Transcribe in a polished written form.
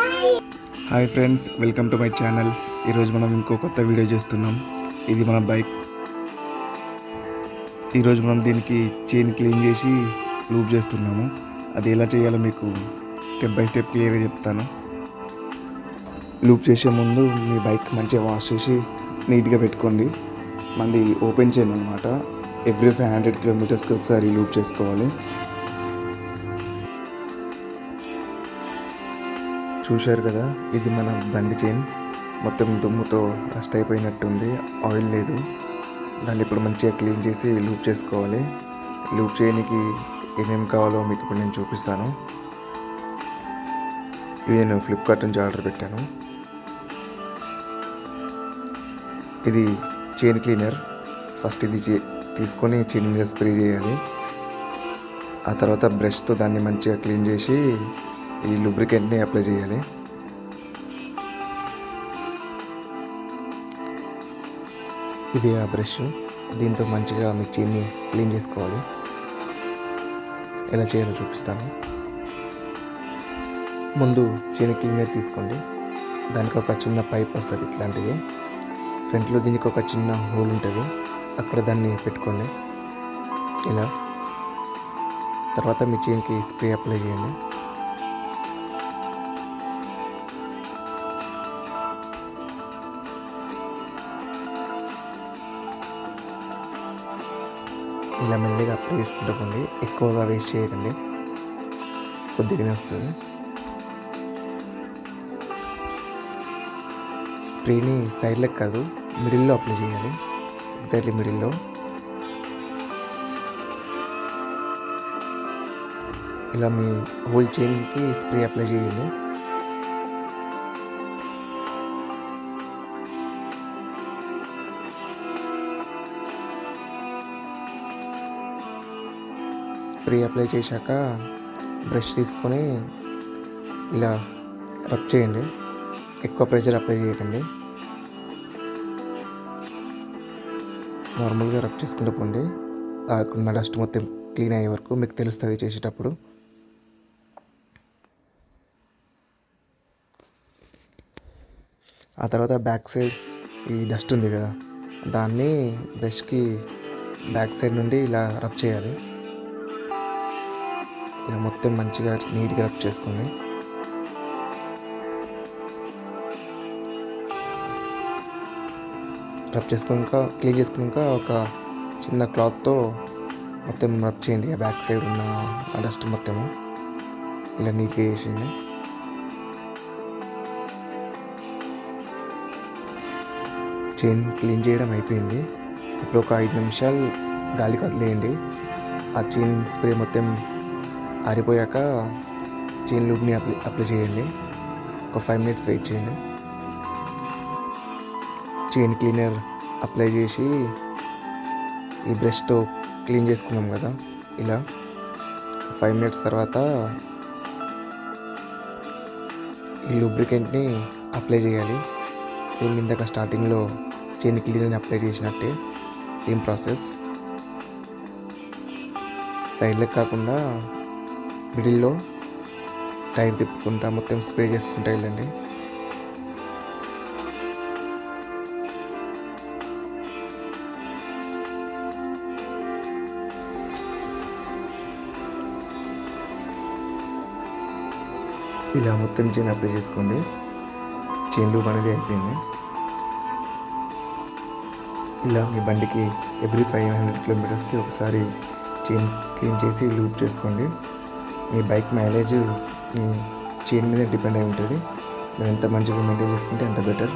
Hi friends, welcome to my channel. ఈరోజు మనం ఇంకో కొత్త వీడియో చేస్తున్నాం. ఇది మన బైక్. ఈరోజు మనం దీనికి చైన్ క్లీన్ చేసి లూప్ చేస్తున్నాము. అది ఎలా చేయాలో మీకు స్టెప్ బై స్టెప్ క్లియర్గా చెప్తాను. లూప్ చేసే ముందు మీ బైక్ మంచిగా వాష్ చేసి నీట్గా పెట్టుకోండి. మనది ఓపెన్ చైన్ అనమాట. ఎవ్రీ 500 కిలోమీటర్స్కి ఒకసారి లూప్ చేసుకోవాలి. చూశారు కదా, ఇది మన బండి చైన్. మొత్తం దుమ్ముతో రస్ట్ అయిపోయినట్టుంది, ఆయిల్ లేదు. దాన్ని ఇప్పుడు మంచిగా క్లీన్ చేసి లూప్ చేసుకోవాలి. లూప్ చేయడానికి ఏమేమి కావాలో మీకు ఇప్పుడు నేను చూపిస్తాను. ఇది నేను ఫ్లిప్కార్ట్ నుంచి ఆర్డర్ పెట్టాను. ఇది చైన్ క్లీనర్. ఫస్ట్ ఇది తీసుకొని చైన్ మీద స్ప్రే చేయాలి. ఆ తర్వాత బ్రష్తో దాన్ని మంచిగా క్లీన్ చేసి ఈ లూబ్రికెంట్ని అప్లై చేయాలి. ఇది ఆ బ్రష్. దీంతో మంచిగా మీ చైన్ని క్లీన్ చేసుకోవాలి. ఎలా చేయాలో చూపిస్తాను. ముందు చైన్ క్లీనర్ తీసుకోండి. దానికి ఒక చిన్న పైప్ వస్తుంది, ఇట్లాంటిది. ఫ్రంట్లో దీనికి ఒక చిన్న హోల్ ఉంటుంది, అక్కడ దాన్ని పెట్టుకోండి ఇలా. తర్వాత మీ చైన్కి స్ప్రే అప్లై చేయండి. ఇలా మెల్లిగా అప్లై చేసుకుంటూ పోండి. ఎక్కువగా వేస్ట్ చేయకండి, కొద్దిగానే వస్తుంది. స్ప్రేని సైడ్లకు కాదు, మిడిల్లో అప్లై చేయాలి. ఎగ్జాక్ట్లీ మిడిల్లో. ఇలా మీ హోల్ చైన్కి స్ప్రే అప్లై చేయండి. స్ప్రే అప్లై చేశాక బ్రష్ తీసుకొని ఇలా రబ్ చేయండి. ఎక్కువ ప్రెషర్ అప్లై చేయకండి, నార్మల్గా రబ్ చేసుకుంటూ పోండి. అక్కడ డస్ట్ మొత్తం క్లీన్ అయ్యే వరకు మీకు తెలుస్తుంది చేసేటప్పుడు. ఆ తర్వాత బ్యాక్ సైడ్ ఈ డస్ట్ ఉంది కదా, దాన్ని బ్రష్కి బ్యాక్ సైడ్ నుండి ఇలా రబ్ చేయాలి. ఇలా మొత్తం మంచిగా నీట్గా రబ్ చేసుకోండి. రబ్ చేసుకున్నాక క్లీన్ చేసుకున్నాక ఒక చిన్న క్లాత్తో మొత్తం రబ్ చేయండి. ఆ బ్యాక్ సైడ్ ఉన్న ఆ డస్ట్ మొత్తము ఇలా నీట్గా చేసేయండి. చైన్ క్లీన్ చేయడం అయిపోయింది. ఇప్పుడు ఒక 5 నిమిషాలు గాలికి వదిలేయండి. ఆ చైన్ స్ప్రే మొత్తం ఆరిపోయాక చైన్ లూబ్ని అప్లై చేయండి. ఒక 5 మినిట్స్ వెయిట్ చేయండి. చైన్ క్లీనర్ అప్లై చేసి ఈ బ్రష్తో క్లీన్ చేసుకున్నాం కదా, ఇలా 5 మినిట్స్ తర్వాత ఈ లూబ్రికెంట్ని అప్లై చేయాలి. సేమ్ ఇందాక స్టార్టింగ్లో చైన్ క్లీనర్ని అప్లై చేసినట్టే సేమ్ ప్రాసెస్. సైడ్లకు కాకుండా మిడిల్లో టైర్ తిప్పుకుంటా మొత్తం స్ప్రే చేసుకుంటూ వెళ్ళండి. ఇలా మొత్తం చైన్ అప్లై చేసుకోండి. చైన్ లూప్ అనేది అయిపోయింది. ఇలా మీ బండికి ఎవ్రీ 500 కిలోమీటర్స్కి ఒకసారి చైన్ క్లీన్ చేసి లూప్ చేసుకోండి. మీ బైక్ మైలేజ్ మీ చైన్ మీద డిపెండ్ అయి ఉంటుంది. మీరు ఎంత మంచిగా మెయింటైన్ చేసుకుంటే అంత బెటర్.